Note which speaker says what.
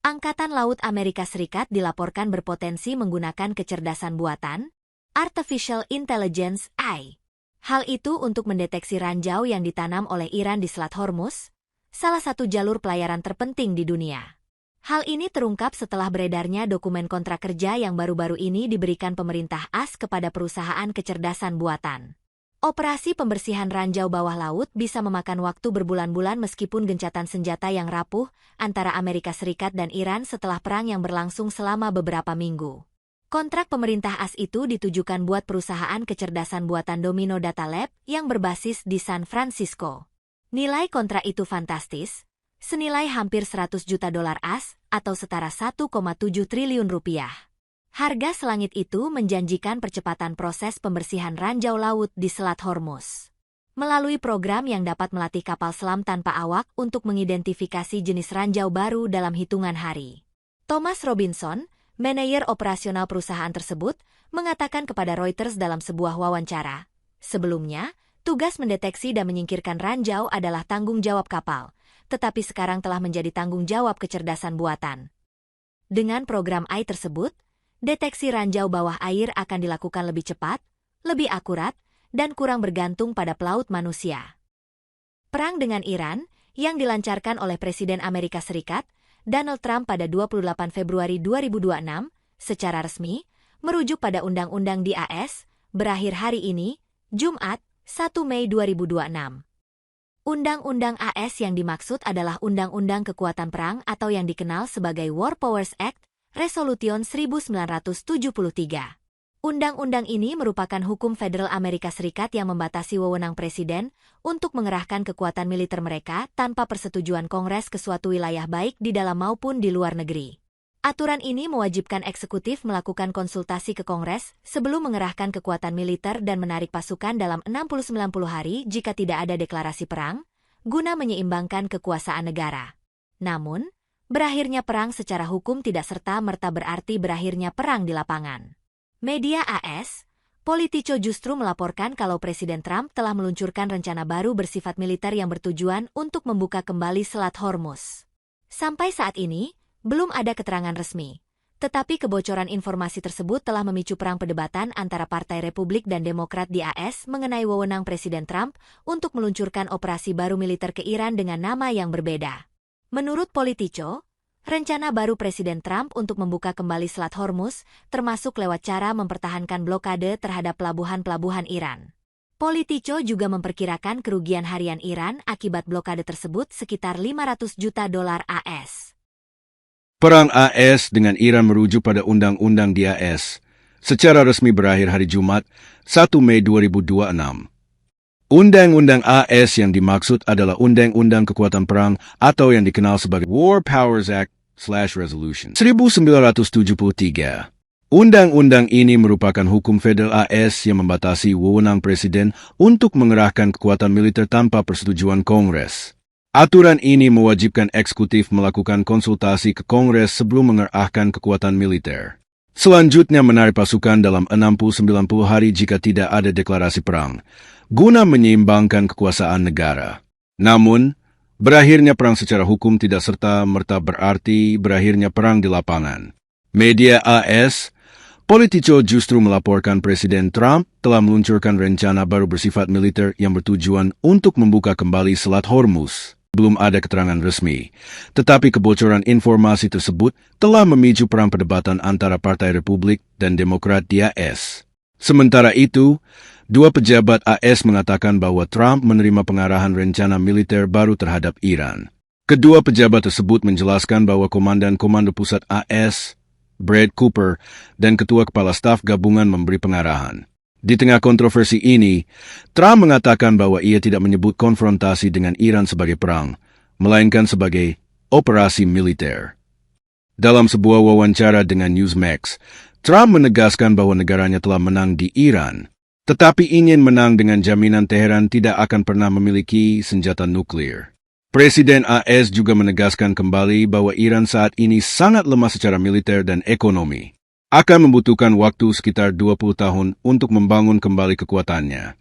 Speaker 1: Angkatan Laut Amerika Serikat dilaporkan berpotensi menggunakan kecerdasan buatan, Artificial Intelligence (AI). Hal itu untuk mendeteksi ranjau yang ditanam oleh Iran di Selat Hormuz, salah satu jalur pelayaran terpenting di dunia. Hal ini terungkap setelah beredarnya dokumen kontrak kerja yang baru-baru ini diberikan pemerintah AS kepada perusahaan kecerdasan buatan. Operasi pembersihan ranjau bawah laut bisa memakan waktu berbulan-bulan meskipun gencatan senjata yang rapuh antara Amerika Serikat dan Iran setelah perang yang berlangsung selama beberapa minggu. Kontrak pemerintah AS itu ditujukan buat perusahaan kecerdasan buatan Domino Data Lab yang berbasis di San Francisco. Nilai kontrak itu fantastis, senilai hampir 100 juta dolar AS atau setara 1,7 triliun rupiah. Harga selangit itu menjanjikan percepatan proses pembersihan ranjau laut di Selat Hormuz. Melalui program yang dapat melatih kapal selam tanpa awak untuk mengidentifikasi jenis ranjau baru dalam hitungan hari. Thomas Robinson, manajer operasional perusahaan tersebut, mengatakan kepada Reuters dalam sebuah wawancara, sebelumnya, tugas mendeteksi dan menyingkirkan ranjau adalah tanggung jawab kapal, tetapi sekarang telah menjadi tanggung jawab kecerdasan buatan. Dengan program AI tersebut, deteksi ranjau bawah air akan dilakukan lebih cepat, lebih akurat, dan kurang bergantung pada pelaut manusia. Perang dengan Iran, yang dilancarkan oleh Presiden Amerika Serikat, Donald Trump pada 28 Februari 2026, secara resmi, merujuk pada undang-undang di AS, berakhir hari ini, Jumat, 1 Mei 2026. Undang-undang AS yang dimaksud adalah Undang-Undang Kekuatan Perang atau yang dikenal sebagai War Powers Act, Resolution 1973. Undang-undang ini merupakan hukum federal Amerika Serikat yang membatasi wewenang presiden untuk mengerahkan kekuatan militer mereka tanpa persetujuan Kongres ke suatu wilayah baik di dalam maupun di luar negeri. Aturan ini mewajibkan eksekutif melakukan konsultasi ke Kongres sebelum mengerahkan kekuatan militer dan menarik pasukan dalam 60-90 hari jika tidak ada deklarasi perang, guna menyeimbangkan kekuasaan negara. Namun, berakhirnya perang secara hukum tidak serta-merta berarti berakhirnya perang di lapangan. Media AS, Politico justru melaporkan kalau Presiden Trump telah meluncurkan rencana baru bersifat militer yang bertujuan untuk membuka kembali Selat Hormuz. Sampai saat ini, belum ada keterangan resmi. Tetapi kebocoran informasi tersebut telah memicu perang perdebatan antara Partai Republik dan Demokrat di AS mengenai wewenang Presiden Trump untuk meluncurkan operasi baru militer ke Iran dengan nama yang berbeda. Menurut Politico, rencana baru Presiden Trump untuk membuka kembali Selat Hormuz termasuk lewat cara mempertahankan blokade terhadap pelabuhan-pelabuhan Iran. Politico juga memperkirakan kerugian harian Iran akibat blokade tersebut sekitar 500 juta dolar AS.
Speaker 2: Perang AS dengan Iran merujuk pada undang-undang di AS, secara resmi berakhir hari Jumat, 1 Mei 2026. Undang-undang AS yang dimaksud adalah Undang-Undang Kekuatan Perang atau yang dikenal sebagai War Powers Act/Resolution 1973. Undang-undang ini merupakan hukum federal AS yang membatasi wewenang presiden untuk mengerahkan kekuatan militer tanpa persetujuan Kongres. Aturan ini mewajibkan eksekutif melakukan konsultasi ke Kongres sebelum mengerahkan kekuatan militer. Selanjutnya menarik pasukan dalam 60-90 hari jika tidak ada deklarasi perang, guna menyeimbangkan kekuasaan negara. Namun, berakhirnya perang secara hukum tidak serta-merta berarti berakhirnya perang di lapangan. Media AS, Politico justru melaporkan Presiden Trump telah meluncurkan rencana baru bersifat militer yang bertujuan untuk membuka kembali Selat Hormuz. Belum ada keterangan resmi, tetapi kebocoran informasi tersebut telah memicu perang perdebatan antara Partai Republik dan Demokrat di AS. Sementara itu, dua pejabat AS mengatakan bahwa Trump menerima pengarahan rencana militer baru terhadap Iran. Kedua pejabat tersebut menjelaskan bahwa Komandan Komando Pusat AS, Brad Cooper, dan Ketua Kepala Staf Gabungan memberi pengarahan. Di tengah kontroversi ini, Trump mengatakan bahwa ia tidak menyebut konfrontasi dengan Iran sebagai perang, melainkan sebagai operasi militer. Dalam sebuah wawancara dengan Newsmax, Trump menegaskan bahwa negaranya telah menang di Iran, tetapi ingin menang dengan jaminan Teheran tidak akan pernah memiliki senjata nuklir. Presiden AS juga menegaskan kembali bahwa Iran saat ini sangat lemah secara militer dan ekonomi. Akan membutuhkan waktu sekitar 20 tahun untuk membangun kembali kekuatannya.